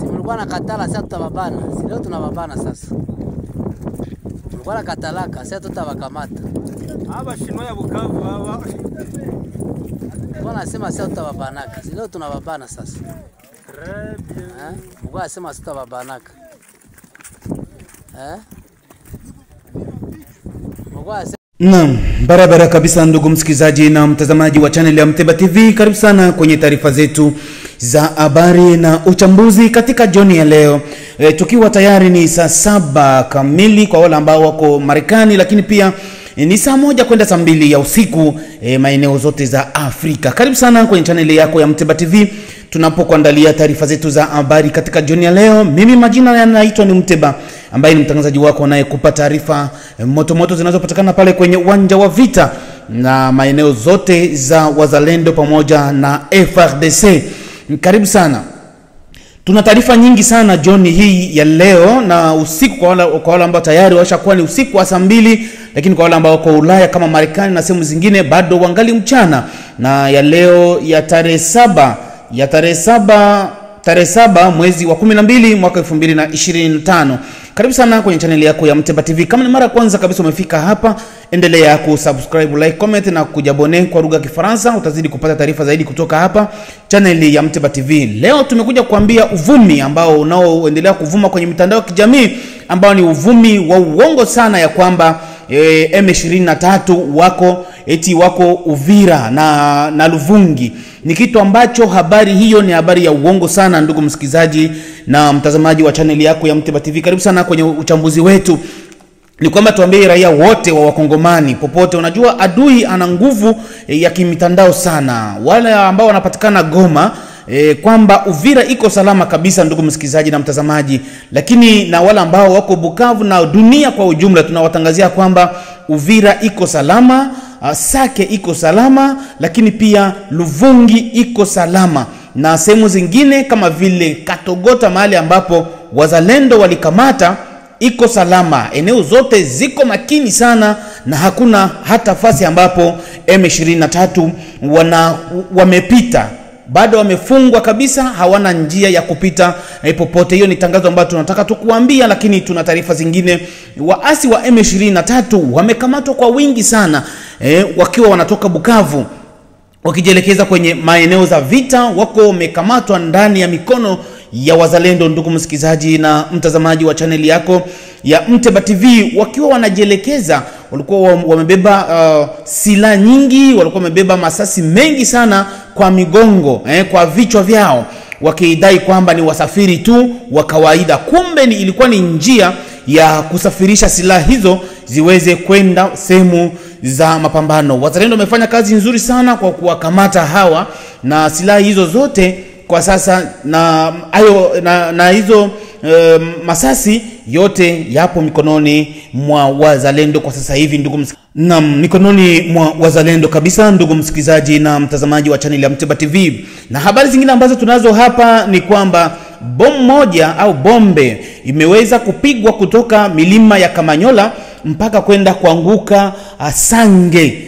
Simulikuwa na katala sasa tutababana. Si leo tunababana sasa. Tulikuwa na katalaka sasa tutabakamata. Hapa shino ya Bukavu hapa. Bwana anasema sasa tutababanaka. Si leo tunababana sasa. Mbona anasema sasa tutababanaka. Naam, barabara kabisa ndugu msikizaji na mtazamaji wa channel ya Mteba TV. Karibu sana kwenye taarifa zetu za habari na uchambuzi katika jioni ya leo. Tukiwa tayari ni saa 7 kamili kwa wale ambao wako Marekani, lakini pia ni saa 1 kwenda saa 2 ya usiku maeneo zote za Afrika. Karibu sana kwenye channel yako ya Mteba TV tunapokuandalia taarifa zetu za habari katika jioni ya leo. Mimi majina yanaitwa ni Mteba, ambaye ni mtangazaji wako anayekupa taarifa moto zinazopatikana pale kwenye uwanja wa vita na maeneo zote za wazalendo pamoja na FARDC. Karibu sana. Tuna taarifa nyingi sana jioni hii ya leo na usiku kwa wale ambao tayari washakuwa ni usiku wa saa 2, lakini kwa wale ambao wako Ulaya kama Marekani na sehemu zingine bado wangali mchana. Na ya leo ya tarehe 7 mwezi wa 12 mwaka 2025. Karibu sana kwenye channel yako ya Mteba TV. Kama ni mara kwanza kabisa umefika hapa, endelea kusubscribe, like, comment na kujabone kwa lugha ya Kifaransa. Utazidi kupata taarifa zaidi kutoka hapa channel ya Mteba TV. Leo tumekuja kuambia uvumi ambao unaoendelea kuvuma kwenye mitandao ya kijamii, ambao ni uvumi wa uongo sana ya kwamba M23 wako Uvira na Luvungi. Ni kitu ambacho habari hiyo ni habari ya uongo sana ndugu msikizaji na mtazamaji wa channel yako ya Mteba TV. Karibu sana kwenye uchambuzi wetu. Ni kwamba tuambie raia wote wa Wakongomani popote, unajua adui ana nguvu ya kimitandao sana. Wale ambao wanapatikana Goma kwamba Uvira iko salama kabisa ndugu msikizaji na mtazamaji, lakini na wale ambao wako Bukavu na dunia kwa ujumla tunawatangazia kwamba Uvira iko salama, Sake iko salama, lakini pia Luvungi iko salama, na sehemu zingine kama vile Katogota mahali ambapo wazalendo walikamata iko salama. Eneo zote ziko makini sana na hakuna hata fasi ambapo M23 wamepita. Bado wamefungwa kabisa, hawana njia ya kupita popote. Hiyo ni tangazo ambalo tunataka tukuambia, lakini tuna taarifa zingine. Waasi wa M23 wamekamatwa kwa wingi sana wakiwa wanatoka Bukavu wakijielekeza kwenye maeneo za vita. Wako wamekamatwa ndani ya mikono ya wazalendo ndugu msikizaji na mtazamaji wa channel yako ya Mteba TV. Wakiwa wanajielekeza, walikuwa wamebeba silaha nyingi, walikuwa wamebeba masasi mengi sana kwa migongo, kwa vichwa vyao, wakidai kwamba ni wasafiri tu wa kawaida. Kumbe ilikuwa ni njia ya kusafirisha silaha hizo ziweze kwenda sehemu za mapambano. Wazalendo wamefanya kazi nzuri sana kwa kuwakamata hawa, na silaha hizo zote kwa sasa na hizo masasi yote yapo mikononi mwa wazalendo kwa sasa hivi ndugu mikononi mwa wazalendo kabisa ndugu msikizaji na mtazamaji wa channel ya Mteba TV. Na habari zingine ambazo tunazo hapa ni kwamba bomu moja au bombe imeweza kupigwa kutoka milima ya Kamanyola mpaka kwenda kuanguka Sange.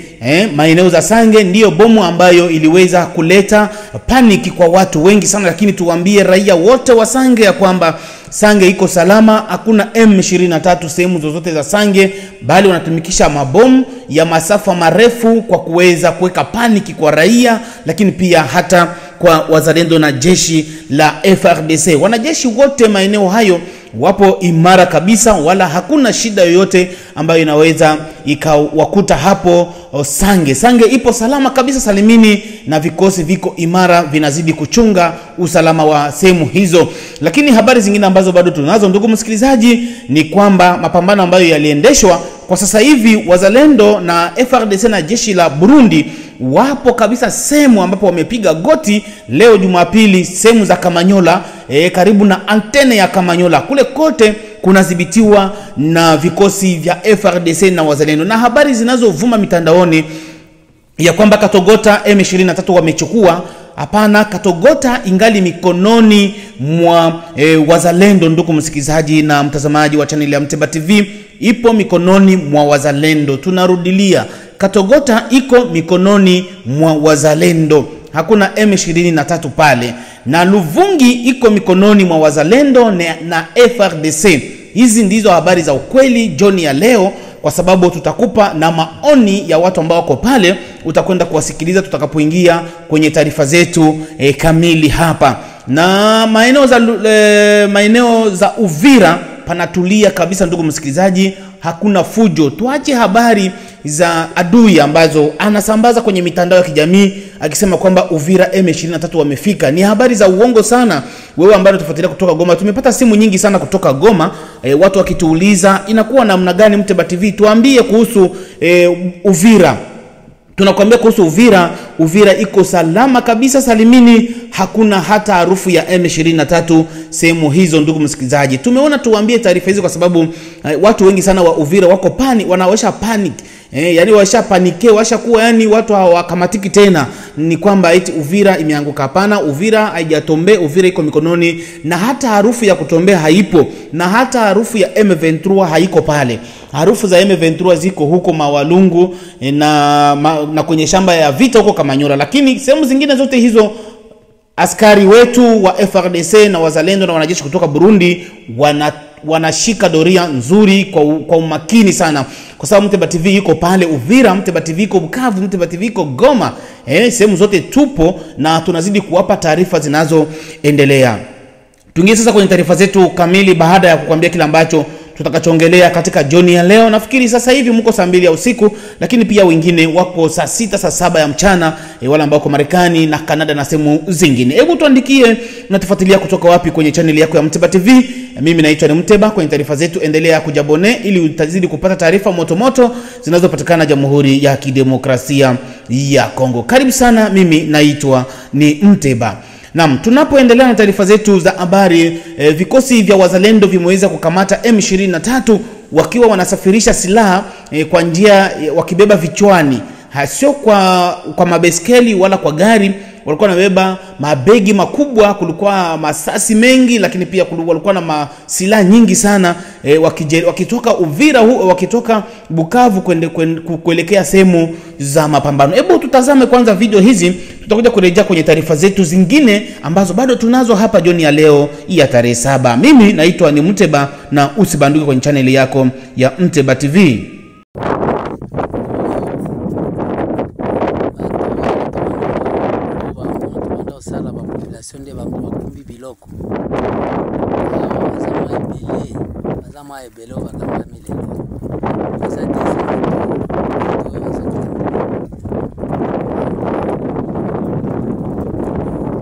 Maeneo za Sange ndiyo bomu ambayo iliweza kuleta paniki kwa watu wengi sana, lakini tuambie raia wote wa Sange ya kwamba Sange iko salama. Hakuna M23 sehemu zozote za Sange, bali wanatumikisha mabomu ya masafa marefu kwa kuweza kuweka paniki kwa raia, lakini pia hata kwa wazalendo na jeshi la FARDC. Wanajeshi wote maeneo hayo wapo imara kabisa, wala hakuna shida yoyote ambayo inaweza ikawakuta hapo Sange. Sange ipo salama kabisa salimini, na vikosi viko imara vinazidi kuchunga usalama wa sehemu hizo. Lakini habari zingine ambazo bado tunazo ndugu msikilizaji ni kwamba mapambano ambayo yaliendeshwa kwa sasa hivi, wazalendo na FARDC na jeshi la Burundi wapo kabisa sehemu ambapo wamepiga goti leo Jumapili, sehemu za Kamanyola, karibu na antene ya Kamanyola. Kule kote kunadhibitiwa na vikosi vya FARDC na wazalendo. Na habari zinazovuma mitandaoni ya kwamba Katogota M23 wamechukua, hapana, Katogota ingali mikononi mwa wazalendo ndugu msikizaji na mtazamaji wa channel ya Mteba TV. Ipo mikononi mwa wazalendo. Tunarudilia, Katogota iko mikononi mwa wazalendo, hakuna M23 pale, na Luvungi iko mikononi mwa wazalendo na FRDC. Hizi ndizo habari za ukweli jioni ya leo, kwa sababu tutakupa na maoni ya watu ambao wako pale, utakwenda kuwasikiliza tutakapoingia kwenye taarifa zetu kamili hapa. Na maeneo za Uvira panatulia kabisa ndugu msikilizaji, hakuna fujo. Tuache habari za adui ambazo anasambaza kwenye mitandao ya kijamii akisema kwamba Uvira M23 wamefika. Ni habari za uongo sana. Wewe ambao tufuatilia kutoka Goma, tumepata simu nyingi sana kutoka Goma, watu wakituuliza inakuwa namna gani Mteba TV, tuambie kuhusu Uvira. Tunakuambia kuhusu Uvira, Uvira iko salama kabisa salimini, hakuna hata harufu ya M23 sehemu hizo ndugu msikilizaji. Tumeona tuambie taarifa hizi kwa sababu watu wengi sana wa Uvira wako wanawasha panic. Yani washa panike, washa kuwa yani watu hawakamatiki tena. Ni kwamba eti Uvira imeanguka. Hapana, Uvira haijatombe, Uvira iko mikononi, na hata harufu ya kutombea haipo, na hata harufu ya M23 haiko pale. Harufu za M23 ziko huko Mawalungu na kwenye shamba ya vita huko Kamanyola, lakini sehemu zingine zote hizo askari wetu wa FRDC na wazalendo na wanajeshi kutoka Burundi wanashika doria nzuri kwa umakini sana, kwa sababu Mteba TV iko pale Uvira, Mteba TV iko Bukavu, Mteba TV iko Goma. Sehemu zote tupo na tunazidi kuwapa taarifa zinazoendelea. Tuingie sasa kwenye taarifa zetu kamili baada ya kukwambia kila ambacho tutakachoongelea katika jioni ya leo. Nafikiri sasa hivi mko saa 2 ya usiku, lakini pia wengine wako saa 6 saa 7 ya mchana, wale ambao wako Marekani na Canada na sehemu zingine. Hebu tuandikie unatufuatilia kutoka wapi kwenye channel yako ya Mteba TV. Mimi naitwa ni Mteba. Kwenye taarifa zetu endelea kujabone ili utazidi kupata taarifa moto zinazopatikana Jamhuri ya Kidemokrasia ya Kongo. Karibu sana, mimi naitwa ni Mteba. Naam, tunapoendelea na taarifa zetu za habari, vikosi vya wazalendo vimeweza kukamata M23 wakiwa wanasafirisha silaha kwa njia wakibeba vichwani, sio kwa mabeskeli wala kwa gari. Walikuwa wanabeba mabegi makubwa, kulikuwa masasi mengi, lakini pia walikuwa na masilaha nyingi sana, wakitoka Uvira wakitoka Bukavu kuelekea sehemu za mapambano. Hebu tutazame kwanza video hizi, tutakuja kurejea kwenye taarifa zetu zingine ambazo bado tunazo hapa jioni ya leo ya tarehe 7. Mimi naitwa ni Mteba, na usibanduke kwenye channel yako ya Mteba TV. Sala ba population de ba kumbi biloko bazama ebele bakamba milele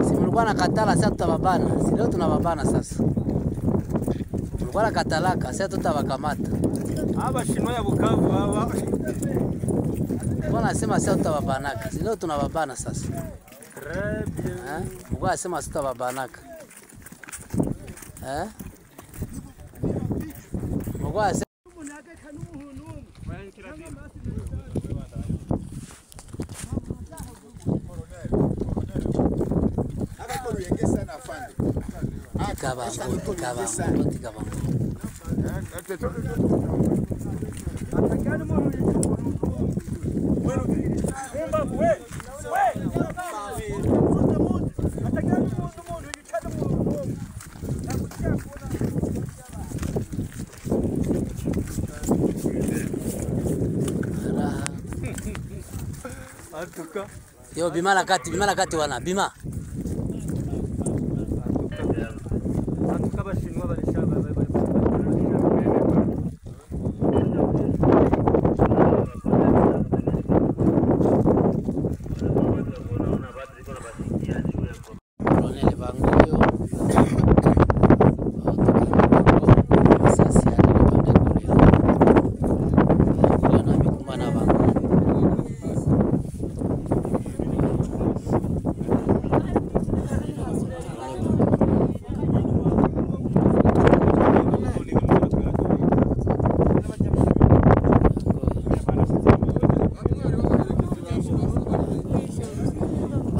simulikuwa na katala, sasa tutababana. Si leo tunababana sasa. Tulikuwa na katalaka, sasa tutabakamata. Aba Shinwa ya Bukavu aba. Bwana sema sasa tutababanaka. Si leo tunababana sasa. Mungu asema sitababanaka. Mungu asema yo bimala kati wana bima.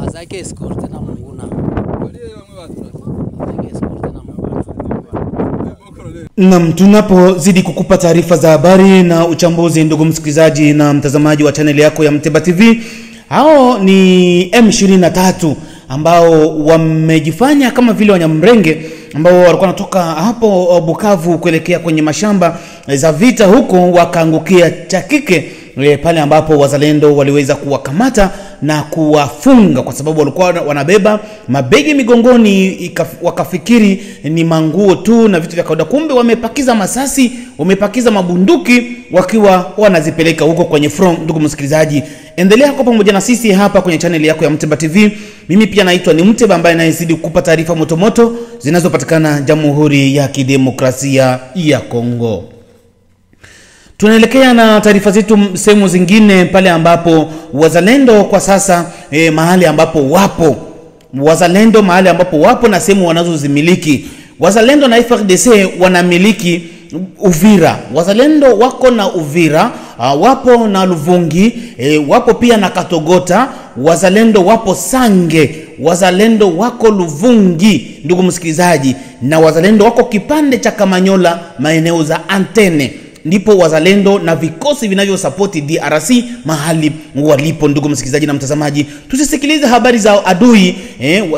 Azake escorte na munguna. Naam, tunapozidi kukupa taarifa za habari na uchambuzi, ndugu msikilizaji na mtazamaji wa channel yako ya Mteba TV, hao ni M23 ambao wamejifanya kama vile wanyamrenge ambao walikuwa wanatoka hapo Bukavu kuelekea kwenye mashamba za vita huko, wakaangukia Chakike pale ambapo wazalendo waliweza kuwakamata na kuwafunga kwa sababu walikuwa wanabeba mabegi migongoni, wakafikiri ni manguo tu na vitu vya kawaida, kumbe wamepakiza masasi, wamepakiza mabunduki wakiwa wanazipeleka huko kwenye front. Ndugu msikilizaji, endelea kwa pamoja na sisi hapa kwenye channel yako ya Mteba TV. Mimi pia naitwa ni Mteba ambaye anazidi kukupa taarifa motomoto zinazopatikana Jamhuri ya Kidemokrasia ya Kongo. Tunaelekea na taarifa zetu sehemu zingine pale ambapo wazalendo kwa sasa mahali ambapo wapo. Wazalendo mahali ambapo wapo na sehemu wanazozimiliki. Wazalendo na FARDC wanamiliki Uvira. Wazalendo wako na Uvira, wapo na Luvungi, wapo pia na Katogota. Wazalendo wapo Sange, wazalendo wako Luvungi, ndugu msikilizaji, na wazalendo wako kipande cha Kamanyola, maeneo za Antene. Ndipo wazalendo na vikosi vinavyosupport DRC mahali walipo. Ndugu msikilizaji na mtazamaji, tusisikilize habari za adui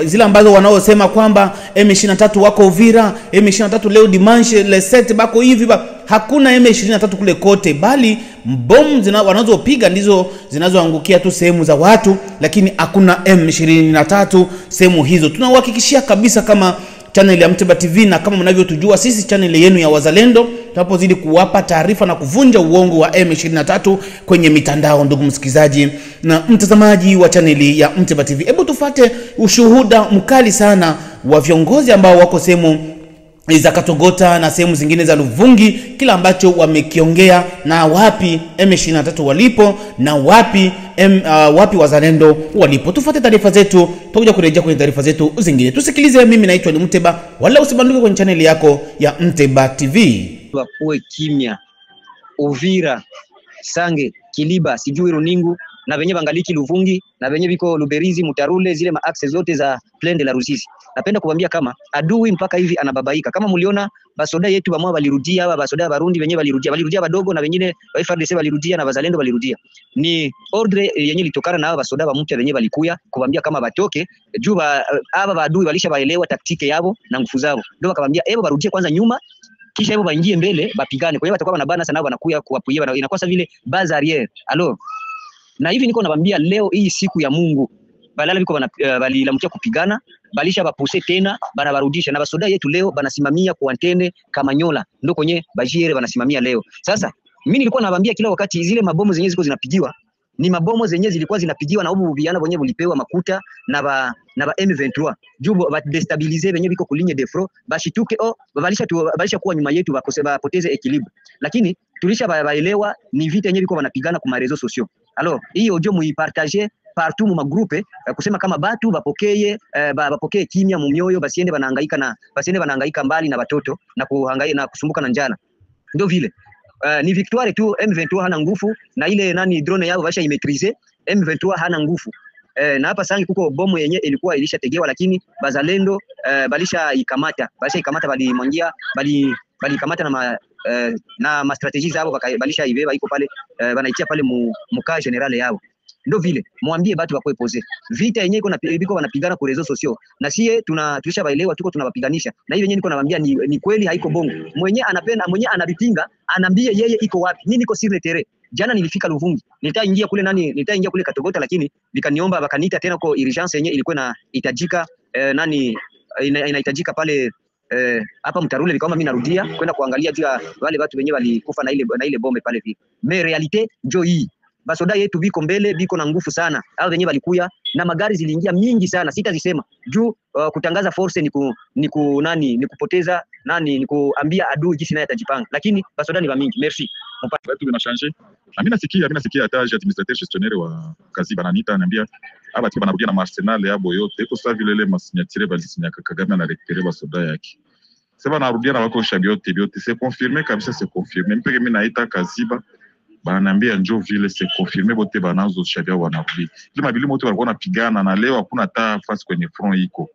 zile ambazo wanaosema kwamba M23 wako Uvira, M23 leo dimanche le 7 bako hivi Hakuna M23 kule kote, bali bomu wanazopiga ndizo zinazoangukia tu sehemu za watu, lakini hakuna M23 sehemu hizo. Tunawahakikishia kabisa kama channel ya Mteba TV, na kama mnavyotujua sisi channel yenu ya wazalendo, tunapozidi kuwapa taarifa na kuvunja uongo wa M23 kwenye mitandao. Ndugu msikizaji na mtazamaji wa channel ya Mteba TV, hebu tufate ushuhuda mkali sana wa viongozi ambao wako sehemu za Katogota na sehemu zingine za Luvungi, kila ambacho wamekiongea na wapi M23 walipo na wapi wazalendo walipo. Tufate taarifa zetu, tutakuja kurejea kwenye taarifa zetu zingine. Tusikilize. Mimi naitwa ni Mteba, wala usibanduke kwenye channel yako ya Mteba TV. Wakuwe kimya. Uvira, Sange, Kiliba, sijui Runingu na venye bangaliki Luvungi na venye biko Luberizi, Mutarule, zile maaxe zote za Plaine la Ruzizi. Napenda kuambia kama adui mpaka hivi anababaika. Kama mliona basoda yetu bamwa balirudia, hapa basoda Barundi wenyewe balirudia badogo, na wengine wa FARDC balirudia na wazalendo balirudia. Ni ordre yenyewe litokana na hao basoda ba mpya wenyewe balikuya kuambia kama batoke juu hapa baadui walisha baelewa taktike yao na nguvu zao. Ndio akamwambia hebu barudie kwanza nyuma, kisha hebu baingie mbele bapigane. Kwa hiyo watakuwa wanabana sana, wanakuya kuwapuia, inakuwa sawa vile base arrière. Alors na hivi niko nawaambia leo hii siku ya Mungu, balala biko balilamkia kupigana, balisha bapuse tena bana barudisha, na basoda yetu leo banasimamia kwa Antene Kamanyola, ndio kwenye Bajire banasimamia leo. Sasa mimi nilikuwa nawaambia kila wakati zile mabomu zenyewe ziko zinapigiwa ni mabomu zenyewe zilikuwa zinapigiwa na ubu biana wenyewe bulipewa makuta na ba M23 juu ba destabiliser wenyewe biko kulinye defro bashituke balisha kuwa nyuma yetu bapoteze equilibre, lakini tulisha baelewa ni vita yenyewe biko wanapigana kwa marezo sociaux. Alors hii audio muipartager partout mu magroupe kusema kama batu bapokee kimya mu mioyo, basiende banahangaika mbali na watoto na kuhangaika na kusumbuka na njala. Ndio vile ni victoire tu. M23 hana nguvu, na ile drone yao basha imetrize. M23 hana nguvu. Na hapa Sangi kuko bomu yenye ilikuwa ilishategewa, lakini bazalendo balisha ikamata balimwangia balikamata na ma strategies zao balisha ibeba iko pale, banaitia pale muka general yao. Ndio vile mwambie batu bakwe pose vita yenyewe iko wanapigana kwa rezo sociaux, na sie tulisha baelewa, tuko tunawapiganisha. Na hiyo yenyewe niko nawaambia ni kweli, haiko bongo. Mwenye anapenda mwenye anabipinga anambie yeye iko wapi. Mimi niko sur le terrain. Jana nilifika Luvungi, nitaingia kule Katogota, lakini vikaniomba bakaniita tena kwa urgence yenyewe ilikuwa inahitajika inahitajika pale hapa Mtarule, nikaomba mimi narudia kwenda kuangalia juu ya wale watu wenyewe walikufa na ile bombe pale vile. Mais realite ndio hii. Basoda yetu biko mbele, biko na nguvu sana. Hao wenyewe walikuya na magari ziliingia mingi sana, sitazisema juu kutangaza force ni kupoteza ni kuambia adui jinsi naye atajipanga, lakini basoda ni mingi. Merci. Watu wanachange. Na mimi nasikia hata administrateur gestionnaire wa kazi bananita ananiambia hapa tu banarudia na arsenal yabo yote iko sawa vile ile masignature balisinya Kagame na récupérer basoda yake. Sasa banarudia na wako shabiote biote, c'est confirmé kabisa, c'est confirmé. Mpeke mimi naita Kaziba bananiambia njoo vile c'est confirmé, bote banazo shabia wanarudi. Ile mabili moto walikuwa wanapigana na leo hakuna hata fasi kwenye front iko.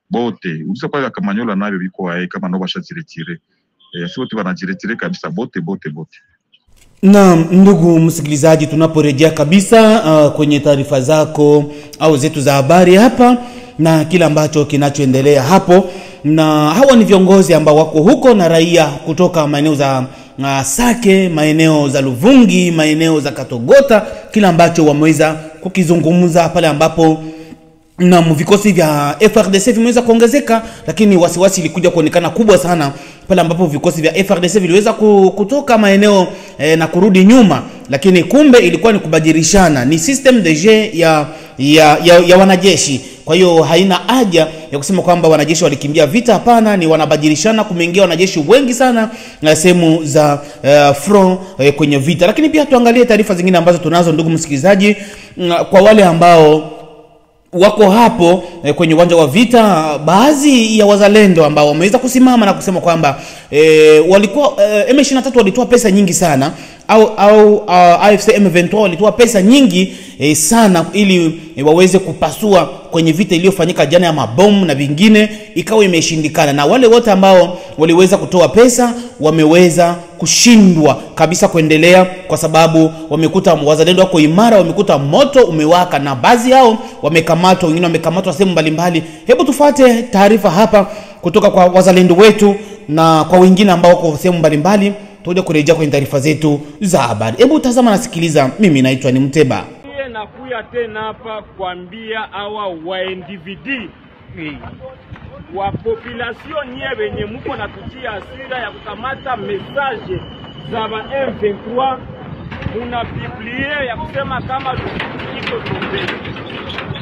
Bote, ulisa kwa Kamanyola nayo biko wae kama ndo basha ziretire. si wote wanajiretire kabisa bote. Na ndugu msikilizaji, tunaporejea kabisa kwenye taarifa zako au zetu za habari hapa na kila ambacho kinachoendelea hapo, na hawa ni viongozi ambao wako huko na raia kutoka maeneo za Sake, maeneo za Luvungi, maeneo za Katogota, kila ambacho wameweza kukizungumza pale ambapo na vikosi vya FRDC vimeweza kuongezeka, lakini wasiwasi ilikuja kuonekana kubwa sana pale ambapo vikosi vya FRDC viliweza kutoka maeneo na kurudi nyuma, lakini kumbe ilikuwa ni kubadilishana, ni system de jeu ya wanajeshi. Kwa hiyo haina haja ya kusema kwamba wanajeshi walikimbia vita, hapana, ni wanabadilishana. Kumeingia wanajeshi wengi sana na sehemu za front kwenye vita. Lakini pia tuangalie taarifa zingine ambazo tunazo, ndugu msikilizaji, kwa wale ambao wako hapo kwenye uwanja wa vita. Baadhi ya wazalendo ambao wameweza kusimama na kusema kwamba walikuwa M23 walitoa pesa nyingi sana au AFC M23 walitoa pesa nyingi sana ili waweze kupasua kwenye vita iliyofanyika jana ya mabomu na vingine, ikawa imeshindikana. Na wale wote ambao waliweza kutoa pesa wameweza kushindwa kabisa kuendelea, kwa sababu wamekuta wazalendo wako imara, wamekuta moto umewaka, na baadhi yao wamekamatwa, wengine wamekamatwa sehemu mbalimbali. Hebu tufuate taarifa hapa kutoka kwa wazalendo wetu na kwa wengine ambao wako sehemu mbalimbali. Tuje kurejea kwenye taarifa zetu za habari. Hebu tazama na sikiliza. Mimi naitwa ni Mteba. Nakuya tena hapa kuambia hawa wa individu wa population nye wenye muko na kutia asira ya kukamata message za ba M23, muna biblie ya kusema kama iko tombe.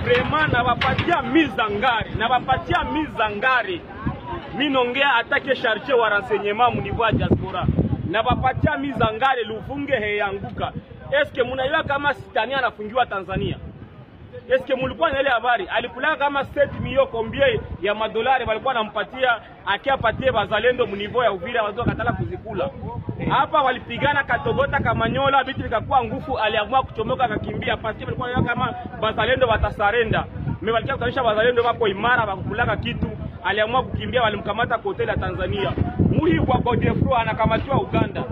Vraiment na wapatia mizangari. Minongea atake charge wa renseignement mu niveau ya diaspora. Na wapatia mizangari Luvungi heyanguka. Eske munaiwa kama Sitania anafungiwa Tanzania? Eske mulikuwa na ile habari? Alikula kama 7 milioni combien ya madolari walikuwa nampatia akiapatie bazalendo mu niveau ya Uvira, wazao katala kuzikula. Hapa walipigana Katogota Kamanyola, vitu vikakuwa ngufu, aliamua kuchomoka akakimbia. Pasi walikuwa kama bazalendo watasarenda. Mimi walikia kutanisha bazalendo wako imara wakulaka kitu, aliamua kukimbia, walimkamata kwa hotel ya Tanzania. Muhi kwa Godefro anakamatiwa Uganda.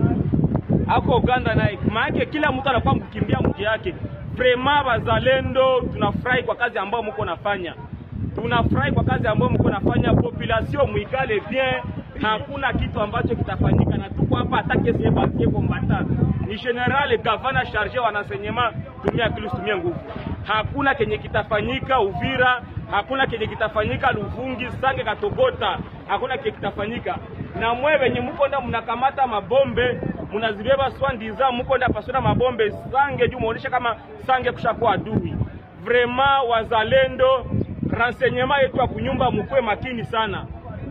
Ako Uganda naye, maana kila mtu anakuwa mkimbia mji yake. Vraiment bazalendo tunafurahi kwa kazi ambayo mko nafanya. Population muikale bien, hakuna kitu ambacho kitafanyika, na tuko hapa atake sie basie kombata. Ni general gavana charge wa renseignement, tumia nguvu. Hakuna kenye kitafanyika Uvira, hakuna kenye kitafanyika Luvungi, Sange, Katogota, hakuna kenye kitafanyika. Na mwe wenye mko nda mnakamata mabombe, mnazibeba swandiza, mko nda pasona mabombe Sange juu muonesha kama Sange kushakuwa adui. Vraiment wazalendo, renseignement yetu ya kunyumba mkwe makini sana.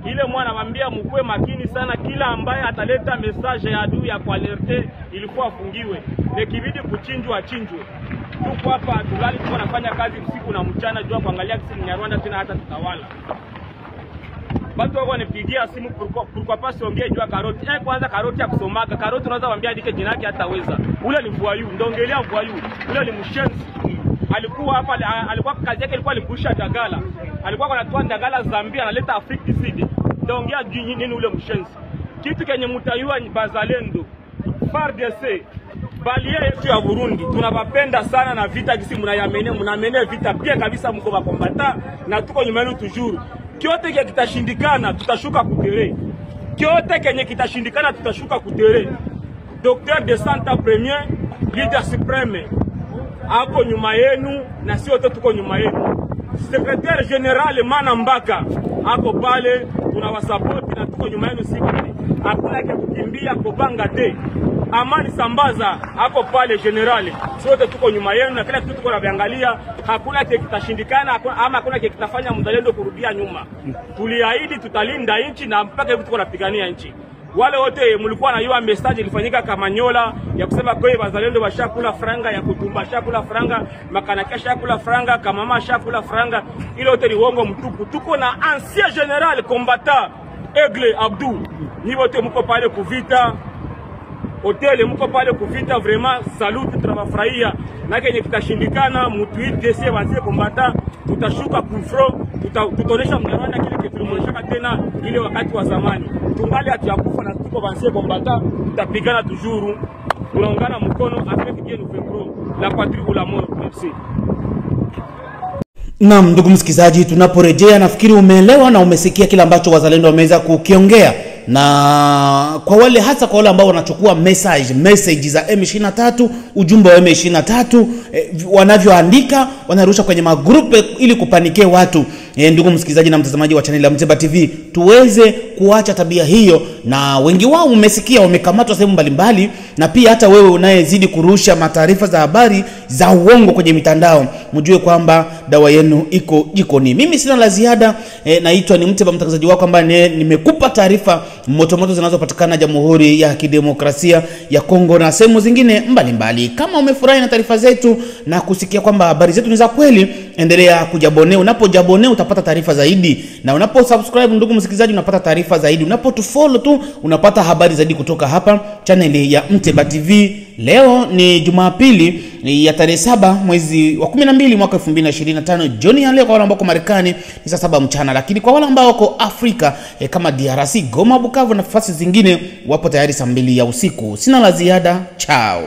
Ile mwana mwambia mkwe makini sana, kila ambaye ataleta message ya adui ya kualerte ilikuwa afungiwe. Nekibidi kuchinjwa achinjwe. Tuko hapa tulali tuko nafanya kazi usiku na mchana jua kuangalia kisi Mnyarwanda tena hata tutawala. Watu wako wanipigia simu pourquoi pas ongea jua karoti. Kwanza karoti ya kusomaga. Karoti unaweza waambia andike jina yake hataweza. Ule ni voyou, ndongelea voyou. Ule ni mshenzi. Alikuwa hapa, alikuwa kazi yake ilikuwa alikusha dagala. Alikuwa anatoa dagala Zambia analeta Afrika Kusini. Ndongea nini ule mshenzi. Kitu kenye mtayua ni bazalendo. FARDC balia yetu ya Burundi tunawapenda sana, na vita kisi mnamene vita pia kabisa, mko bakombata na tuko nyuma yenu toujours. Kyote kenye kitashindikana tutashuka kutere. Docteur de Santa Premier, leader supreme ako nyuma yenu na sio wote tuko nyuma yenu. Secrétaire général Mana Mbaka ako pale, tunawasupport na tuko nyuma yenu siku. Hakuna kukimbia kubanga de. Amani Sambaza hapo pale generali, sote tuko nyuma yenu na kila kitu tuko naangalia. Hakuna kitashindikana ama hakuna kitafanya mzalendo kurudia nyuma. Tuliahidi tutalinda nchi na mpaka hivi tuko napigania nchi. Wale wote mlikuwa na hiyo message ilifanyika Kamanyola ya kusema kwa bazalendo bashakula franga, ya kutumba shakula franga, makanaka shakula franga, kamama shakula franga. Ile wote ni uongo mtupu. Tuko na ancien general combattant Aigle Abdou, ni wote mko pale kuvita hotel, mko pale kuvita. Vraiment salute, tunafurahia. Na kenye kitashindikana mutuite sie wazie kombata, tutashuka kufro, tutaonesha Mnyarwanda kile kitu tulimonyesha tena ile wakati wa zamani. Tungali hatuyakufa na tuko bansie kombata tutapigana toujours, tunaungana mkono avec Dieu nous vaincrons, la patrie ou la mort. Merci. Naam, ndugu msikizaji, tunaporejea nafikiri umeelewa na umesikia kila ambacho wazalendo wameweza kukiongea, na kwa wale hasa kwa wale ambao wanachukua message za M23, ujumbe wa M23 wanavyoandika wanarusha kwenye magrupe ili kupanikia watu. Ndugu msikizaji na mtazamaji wa channel ya Mteba TV, tuweze kuacha tabia hiyo, na wengi wao umesikia wamekamatwa sehemu mbalimbali, na pia hata wewe unayezidi kurusha mataarifa za habari za uongo kwenye mitandao, mjue kwamba dawa yenu iko jikoni. Mimi sina la ziada, naitwa ni Mteba, mtangazaji wako ambaye nimekupa taarifa moto zinazopatikana Jamhuri ya Kidemokrasia ya Kongo na sehemu zingine mbalimbali. Kama umefurahi na taarifa zetu na kusikia kwamba habari zetu ni za kweli, endelea kujabone. Unapojabone utapata taarifa zaidi, na unaposubscribe ndugu msikilizaji unapata taarifa zaidi. Unapotufollow tu unapata habari zaidi kutoka hapa channel ya Mteba TV. Leo ni Jumapili ya tarehe 7 mwezi wa 12 mwaka 2025. Jioni ya leo kwa wale ambao wako Marekani ni saa 7 mchana, lakini kwa wale ambao wako Afrika kama DRC, Goma, Bukavu na nafasi zingine wapo tayari saa 2 ya usiku. Sina la ziada, chao.